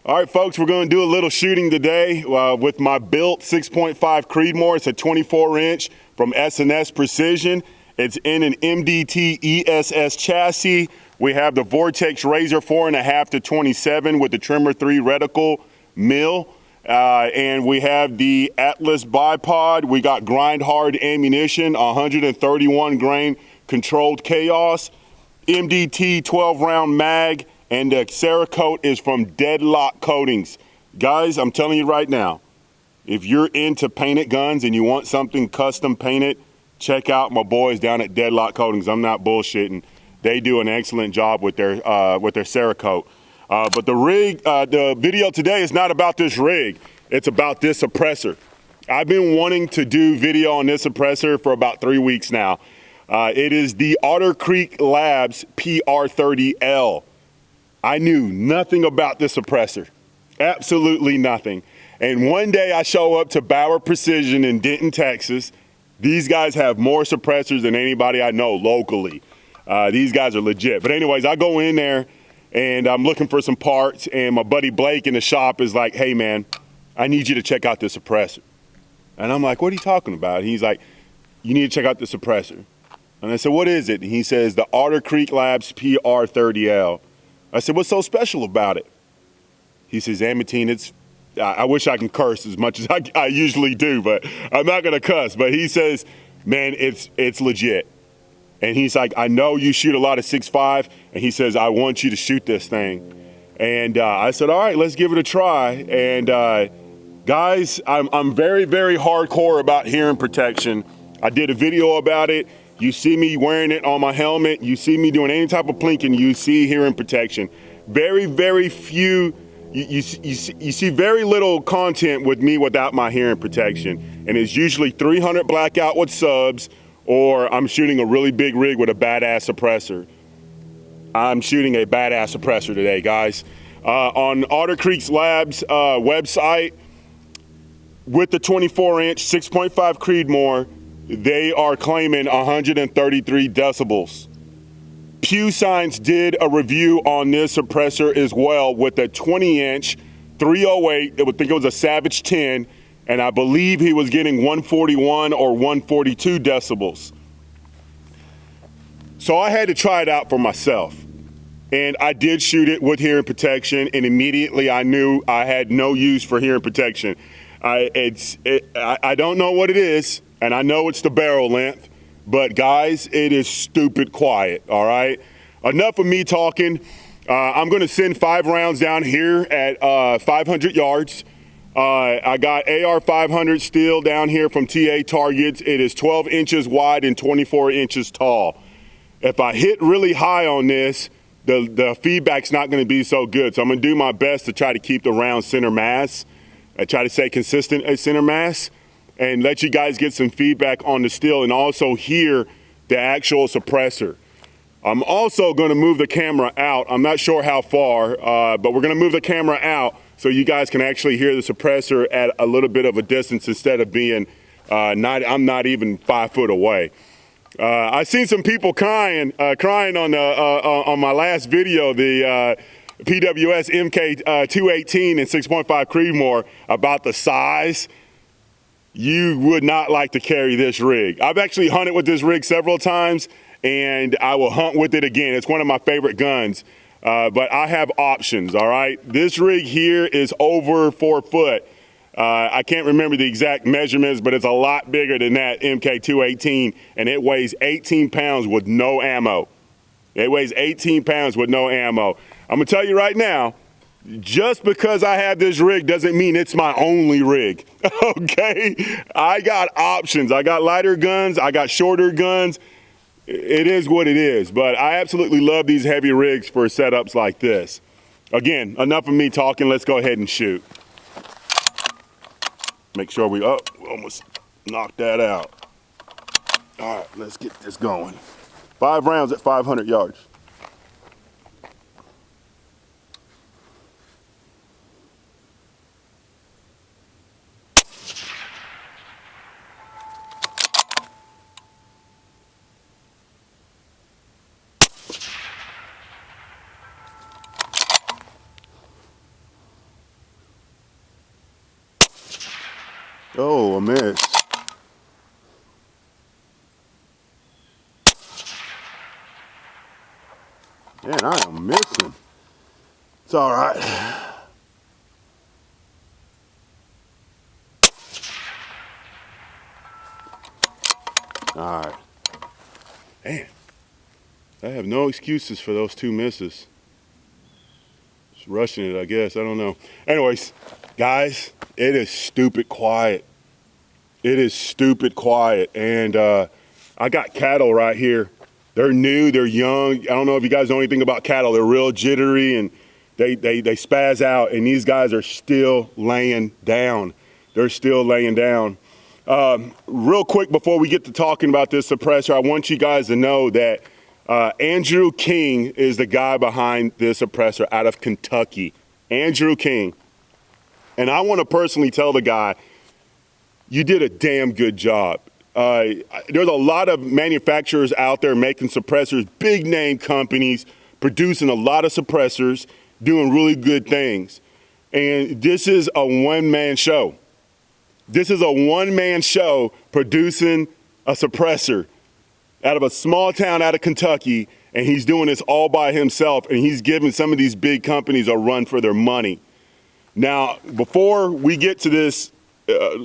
All right, folks, we're going to do a little shooting today with my built 6.5 Creedmoor. It's a 24-inch from S&S Precision. It's in an MDT ESS chassis. We have the Vortex Razor 4.5 to 27 with the Trimmer 3 reticle mill. And we have the Atlas bipod. We got grind hard ammunition, 131 grain controlled chaos, MDT 12 round mag, and the Cerakote is from Deadlock Coatings. Guys, I'm telling you right now, if you're into painted guns and you want something custom painted, check out my boys down at Deadlock Coatings. I'm not bullshitting. They do an excellent job with their Cerakote. But the video today is not about this rig. It's about this suppressor. I've been wanting to do video on this suppressor for about 3 weeks now. It is the Otter Creek Labs PR30-L. I knew nothing about this suppressor, absolutely nothing. And one day I show up to Bauer Precession in Denton, Texas. These guys have more suppressors than anybody I know locally. These guys are legit. But anyways, I go in there and I'm looking for some parts, and my buddy Blake in the shop is like, hey man, I need you to check out this suppressor. And I'm like, what are you talking about? And he's like, you need to check out the suppressor. And I said, what is it? And he says, the Otter Creek Labs PR30-L. I said, what's so special about it? He says, a.amantine, I wish I can curse as much as I usually do, but I'm not gonna cuss. But he says, man, it's legit. And he's like, I know you shoot a lot of 6.5, and he says, I want you to shoot this thing. And I said, all right, let's give it a try. And guys, I'm very, very hardcore about hearing protection. I did a video about it. You see me wearing it on my helmet. You see me doing any type of plinking. You see hearing protection. Very, very few. You see very little content with me without my hearing protection. And it's usually 300 blackout with subs, or I'm shooting a really big rig with a badass suppressor. I'm shooting a badass suppressor today, guys. On Otter Creek Labs website, with the 24-inch 6.5 Creedmoor, they are claiming 133 decibels. Pew Science did a review on this suppressor as well with a 20-inch 308. I would think it was a Savage 10, and I believe he was getting 141 or 142 decibels. So I had to try it out for myself. And I did shoot it with hearing protection, and immediately I knew I had no use for hearing protection. I don't know what it is, and I know it's the barrel length, but guys, it is stupid quiet, all right? Enough of me talking. I'm gonna send 5 rounds down here at 500 yards. I got AR 500 steel down here from TA Targets. It is 12 inches wide and 24 inches tall. If I hit really high on this, the feedback's not gonna be so good. So I'm gonna do my best to try to keep the round center mass. I try to stay consistent at center mass and let you guys get some feedback on the steel and also hear the actual suppressor. I'm also gonna move the camera out. I'm not sure how far, but we're gonna move the camera out so you guys can actually hear the suppressor at a little bit of a distance instead of being, I'm not even 5 foot away. I've seen some people crying on my last video, the PWS MK218 and 6.5 Creedmoor, about the size. You would not like to carry this rig. I've actually hunted with this rig several times, and I will hunt with it again. It's one of my favorite guns, but I have options, all right? This rig here is over 4 foot. I can't remember the exact measurements, but it's a lot bigger than that MK218, and it weighs 18 pounds with no ammo. It weighs 18 pounds with no ammo. I'm gonna tell you right now, just because I have this rig doesn't mean it's my only rig, okay? I got options. I got lighter guns, I got shorter guns. It is what it is, but I absolutely love these heavy rigs for setups like this. Again, enough of me talking, let's go ahead and shoot. Make sure we almost knocked that out. All right, let's get this going. 5 rounds at 500 yards. Oh, a miss. Man, I am missing. It's all right. All right. Man, I have no excuses for those two misses. Just rushing it, I guess. I don't know. Anyways, guys, it is stupid quiet. It is stupid quiet. And I got cattle right here. They're new, they're young. I don't know if you guys know anything about cattle. They're real jittery and they spaz out, and these guys are still laying down. They're still laying down. Real quick before we get to talking about this suppressor, I want you guys to know that Andrew King is the guy behind this suppressor out of Kentucky. Andrew King. And I want to personally tell the guy, you did a damn good job. There's a lot of manufacturers out there making suppressors, big name companies, producing a lot of suppressors, doing really good things. And this is a one-man show. This is a one-man show producing a suppressor out of a small town out of Kentucky, and he's doing this all by himself, and he's giving some of these big companies a run for their money. Now, before we get to this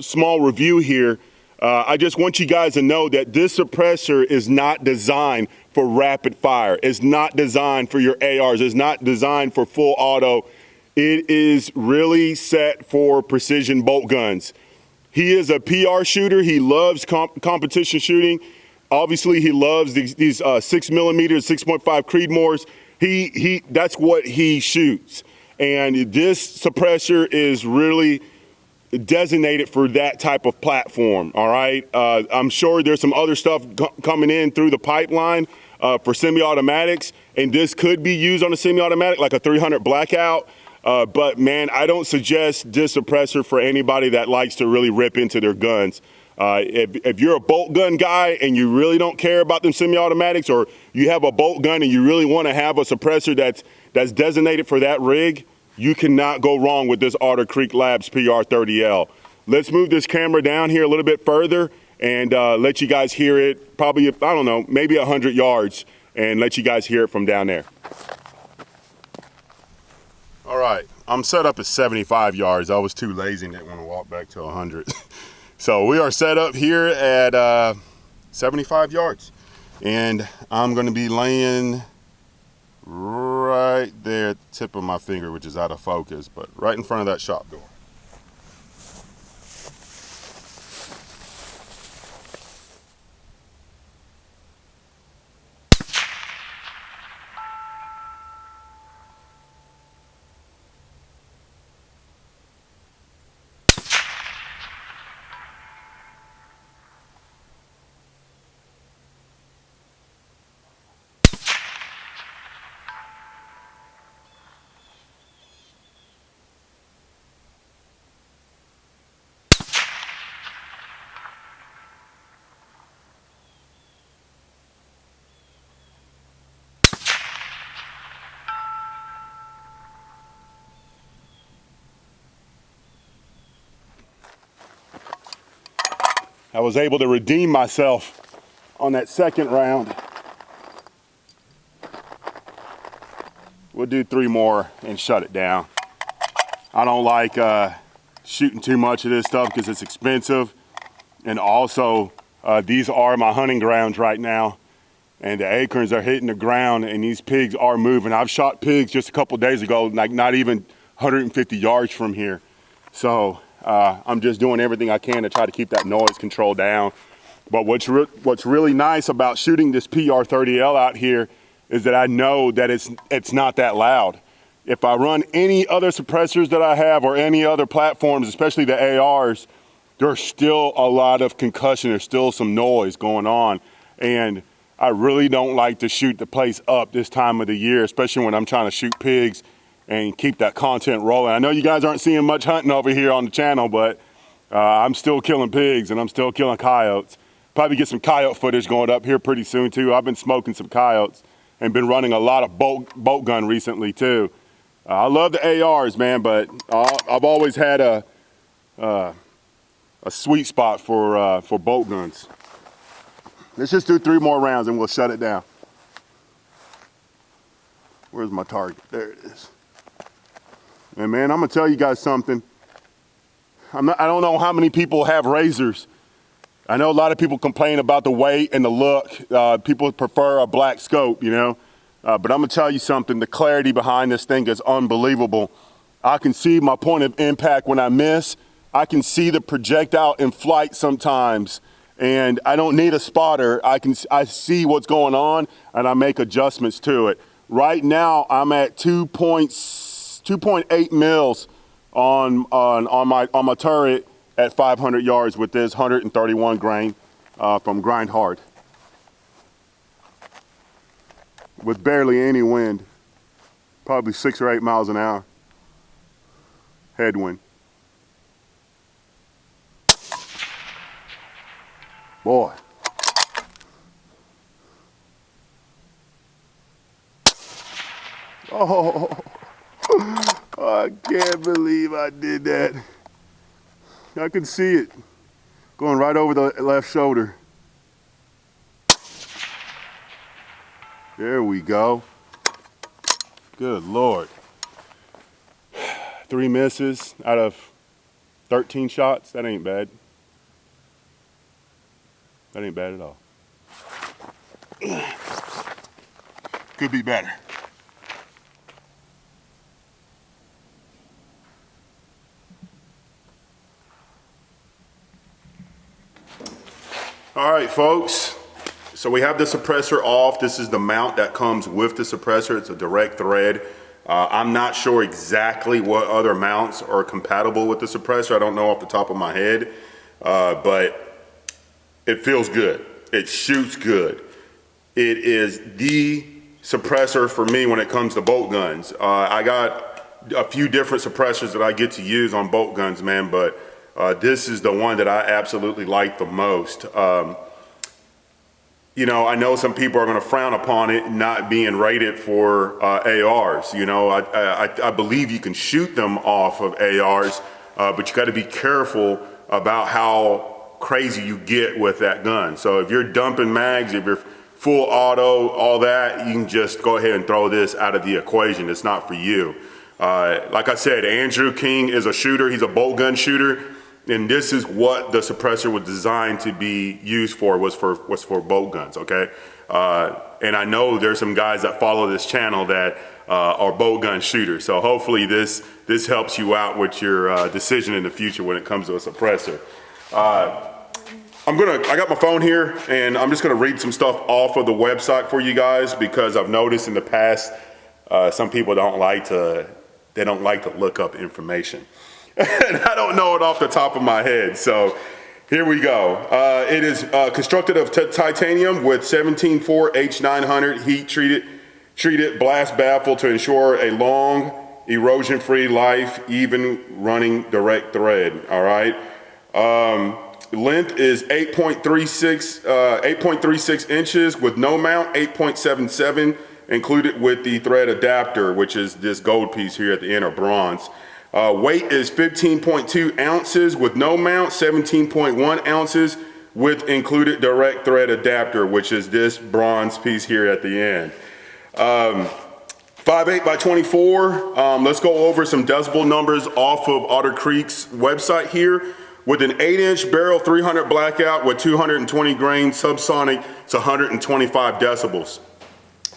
small review here, I just want you guys to know that this suppressor is not designed for rapid fire. It's not designed for your ARs. It's not designed for full auto. It is really set for precision bolt guns. He is a PR shooter. He loves competition shooting. Obviously, he loves these 6mm, 6.5 Creedmoors. That's what he shoots. And this suppressor is really designated for that type of platform, all right? I'm sure there's some other stuff coming in through the pipeline for semi-automatics, and this could be used on a semi-automatic, like a 300 Blackout. But man, I don't suggest this suppressor for anybody that likes to really rip into their guns. If you're a bolt gun guy and you really don't care about them semi-automatics, or you have a bolt gun and you really want to have a suppressor that's designated for that rig, you cannot go wrong with this Otter Creek Labs PR30-L. Let's move this camera down here a little bit further and let you guys hear it, probably, I don't know, maybe 100 yards, and let you guys hear it from down there. All right, I'm set up at 75 yards. I was too lazy and didn't want to walk back to 100. So we are set up here at 75 yards. And I'm gonna be laying right there at the tip of my finger, which is out of focus, but right in front of that shop door. I was able to redeem myself on that second round. We'll do 3 more and shut it down. I don't like shooting too much of this stuff because it's expensive. And also, these are my hunting grounds right now. And the acorns are hitting the ground and these pigs are moving. I've shot pigs just a couple days ago, like not even 150 yards from here. So I'm just doing everything I can to try to keep that noise control down. But what's really nice about shooting this PR30-L out here is that I know that it's not that loud. If I run any other suppressors that I have or any other platforms, especially the ARs, there's still a lot of concussion. There's still some noise going on. And I really don't like to shoot the place up this time of the year, especially when I'm trying to shoot pigs and keep that content rolling. I know you guys aren't seeing much hunting over here on the channel, but I'm still killing pigs and I'm still killing coyotes. Probably get some coyote footage going up here pretty soon too. I've been smoking some coyotes and been running a lot of bolt gun recently too. I love the ARs, man, but I've always had a a sweet spot for bolt guns. Let's just do 3 more rounds and we'll shut it down. Where's my target? There it is. And man, I'm gonna tell you guys something. I don't know how many people have razors. I know a lot of people complain about the weight and the look. People prefer a black scope, you know. But I'm gonna tell you something, the clarity behind this thing is unbelievable. I can see my point of impact when I miss. I can see the projectile in flight sometimes. And I don't need a spotter. I see what's going on and I make adjustments to it. Right now, I'm at 2.8 mils on my turret at 500 yards with this 131 grain from Grind Hard. With barely any wind, probably 6 or 8 miles an hour. Headwind. Boy. Oh, I can't believe I did that. I can see it going right over the left shoulder. There we go. Good Lord. 3 misses out of 13 shots. That ain't bad. That ain't bad at all. Could be better. All right, folks. So we have the suppressor off. This is the mount that comes with the suppressor. It's a direct thread. I'm not sure exactly what other mounts are compatible with the suppressor. I don't know off the top of my head, but it feels good. It shoots good. It is the suppressor for me when it comes to bolt guns. I got a few different suppressors that I get to use on bolt guns, man, but this is the one that I absolutely like the most. You know, I know some people are going to frown upon it not being rated for ARs. You know, I believe you can shoot them off of ARs, but you got to be careful about how crazy you get with that gun. So if you're dumping mags, if you're full auto, all that, you can just go ahead and throw this out of the equation. It's not for you. Like I said, Andrew King is a shooter. He's a bolt gun shooter. And this is what the suppressor was designed to be used for, was for bolt guns, okay? And I know there's some guys that follow this channel that are bolt gun shooters. So hopefully this helps you out with your decision in the future when it comes to a suppressor. I got my phone here and I'm just gonna read some stuff off of the website for you guys, because I've noticed in the past, some people don't like to look up information. And I don't know it off the top of my head, so here we go. It is constructed of titanium with 17.4 H900 heat treated blast baffle to ensure a long, erosion-free life, even running direct thread, all right? Length is 8.36 inches with no mount, 8.77 included with the thread adapter, which is this gold piece here at the end, or bronze. Weight is 15.2 ounces with no mount, 17.1 ounces with included direct thread adapter, which is this bronze piece here at the end. 5.8 by 24. Let's go over some decibel numbers off of Otter Creek's website here. With an 8-inch barrel 300 blackout with 220 grain subsonic, it's 125 decibels.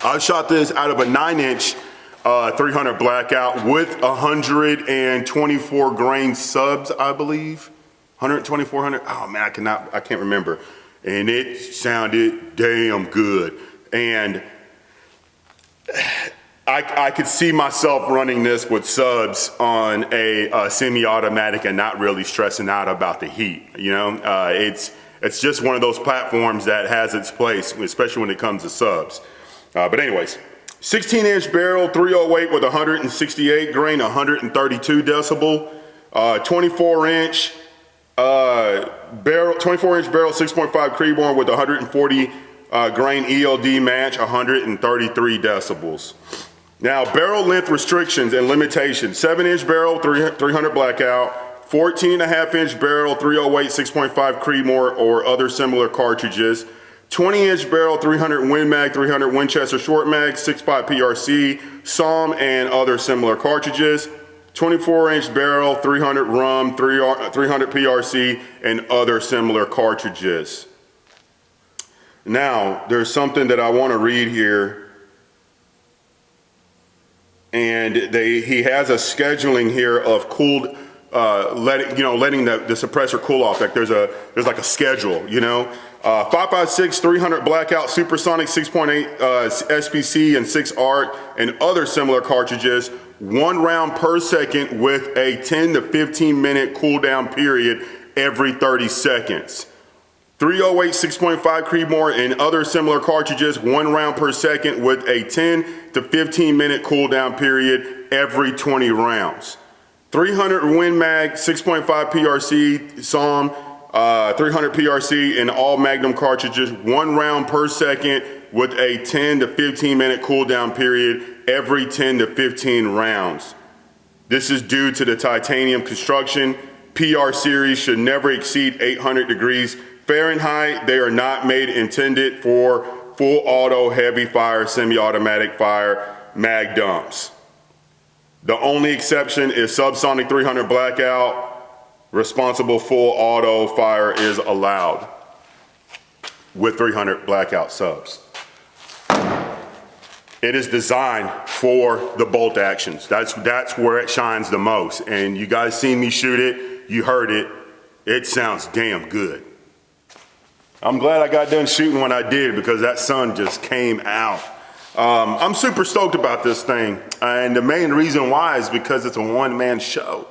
I shot this out of a 9-inch 300 blackout with 124 grain subs, I believe. 124, oh man, I can't remember. And it sounded damn good. And I could see myself running this with subs on a semi-automatic and not really stressing out about the heat. You know, it's just one of those platforms that has its place, especially when it comes to subs. But anyways, 16-inch barrel, 308 with 168 grain, 132 decibel. 24-inch barrel, 6.5 Creedmoor with 140 grain ELD match, 133 decibels. Now, barrel length restrictions and limitations. 7-inch barrel, 300 blackout. 14.5-inch barrel, 308, 6.5 Creedmoor or other similar cartridges. 20-inch barrel, 300 Win Mag, 300 Winchester short mag, 6.5 PRC, SAUM and other similar cartridges. 24-inch barrel, 300 rum, 300 PRC and other similar cartridges. Now, there's something that I want to read here. And he has a scheduling here of cooled, letting the suppressor cool off. Like there's like a schedule, 5.56, 300 blackout supersonic, 6.8 SPC and 6 ARC and other similar cartridges, 1 round per second with a 10 to 15 minute cooldown period every 30 seconds. 308, 6.5 Creedmoor and other similar cartridges, 1 round per second with a 10 to 15 minute cooldown period every 20 rounds. 300 Win Mag, 6.5 PRC, SAUM, 300 PRC and all Magnum cartridges, 1 round per second with a 10 to 15 minute cooldown period every 10 to 15 rounds. This is due to the titanium construction. PR series should never exceed 800 degrees Fahrenheit. They are not intended for full auto, heavy fire, semi-automatic fire mag dumps. The only exception is subsonic 300 blackout. Responsible full auto fire is allowed with 300 blackout subs. It is designed for the bolt actions. That's where it shines the most. And you guys seen me shoot it, you heard it. It sounds damn good. I'm glad I got done shooting when I did because that sun just came out. I'm super stoked about this thing. And the main reason why is because it's a one-man show.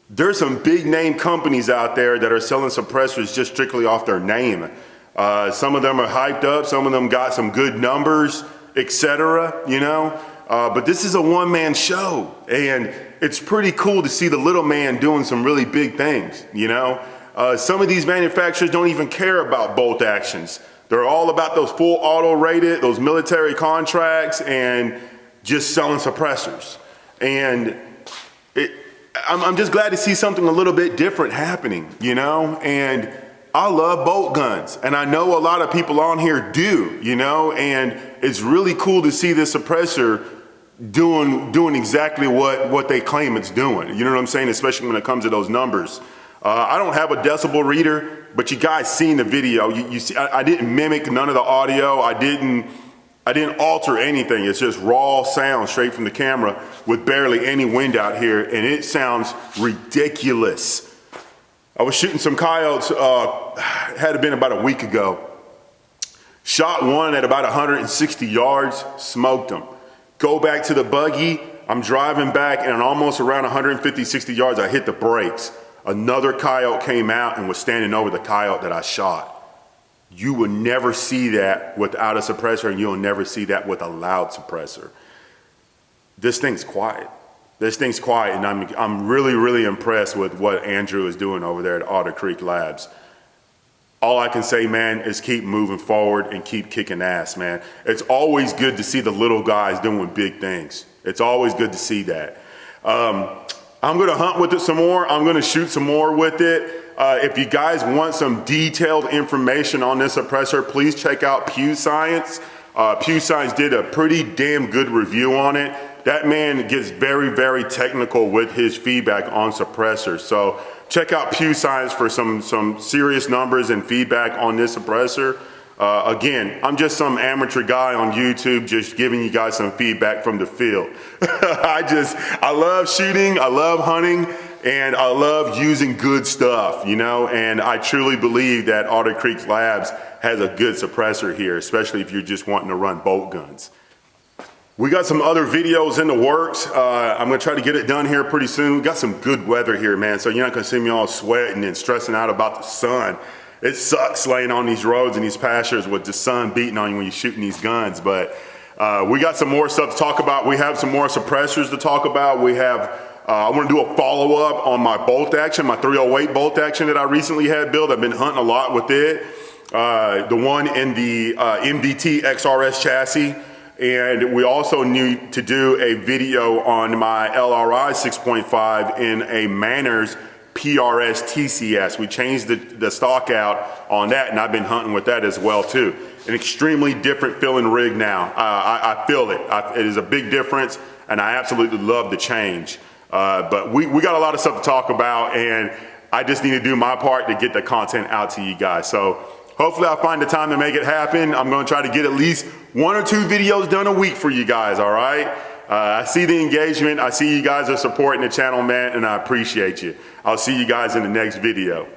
There's some big name companies out there that are selling suppressors just strictly off their name. Some of them are hyped up, some of them got some good numbers, etc. But this is a one-man show and it's pretty cool to see the little man doing some really big things, Some of these manufacturers don't even care about bolt actions. They're all about those full auto rated, those military contracts, and just selling suppressors. And I'm just glad to see something a little bit different happening, And I love bolt guns, and I know a lot of people on here do, And it's really cool to see this suppressor doing exactly what they claim it's doing. You know what I'm saying? Especially when it comes to those numbers. I don't have a decibel reader, but you guys seen the video. You see, I didn't mimic none of the audio. I didn't alter anything. It's just raw sound straight from the camera with barely any wind out here, and it sounds ridiculous. I was shooting some coyotes, had been about a week ago. Shot one at about 160 yards, smoked them. Go back to the buggy, I'm driving back, and almost around 150, 60 yards, I hit the brakes. Another coyote came out and was standing over the coyote that I shot. You will never see that without a suppressor, and you'll never see that with a loud suppressor. This thing's quiet. This thing's quiet, and I'm really, really impressed with what Andrew is doing over there at Otter Creek Labs. All I can say, man, is keep moving forward and keep kicking ass, man. It's always good to see the little guys doing big things. It's always good to see that. I'm gonna hunt with it some more. I'm gonna shoot some more with it. If you guys want some detailed information on this suppressor, please check out Pew Science. Pew Science did a pretty damn good review on it. That man gets very, very technical with his feedback on suppressors. So check out Pew Science for some serious numbers and feedback on this suppressor. Again, I'm just some amateur guy on YouTube just giving you guys some feedback from the field. I love shooting, I love hunting, and I love using good stuff, and I truly believe that Otter Creek Labs has a good suppressor here, especially if you're just wanting to run bolt guns. We got some other videos in the works. I'm gonna try to get it done here pretty soon. We got some good weather here, man, so you're not gonna see me all sweating and stressing out about the sun. It sucks laying on these roads and these pastures with the sun beating on you when you're shooting these guns, but we got some more stuff to talk about. We have some more suppressors to talk about. We have, I wanna do a follow-up on my bolt action, my 308 bolt action that I recently had built. I've been hunting a lot with it. The one in the MDT XRS chassis. And we also need to do a video on my LRI 6.5 in a Manners PRS TCS. We changed the stock out on that, and I've been hunting with that as well too. An extremely different feeling rig now. I feel it. It is a big difference, and I absolutely love the change. But we got a lot of stuff to talk about, and I just need to do my part to get the content out to you guys. So hopefully I'll find the time to make it happen. I'm gonna try to get at least 1 or 2 videos done a week for you guys, all right? I see the engagement. I see you guys are supporting the channel, man, and I appreciate you. I'll see you guys in the next video.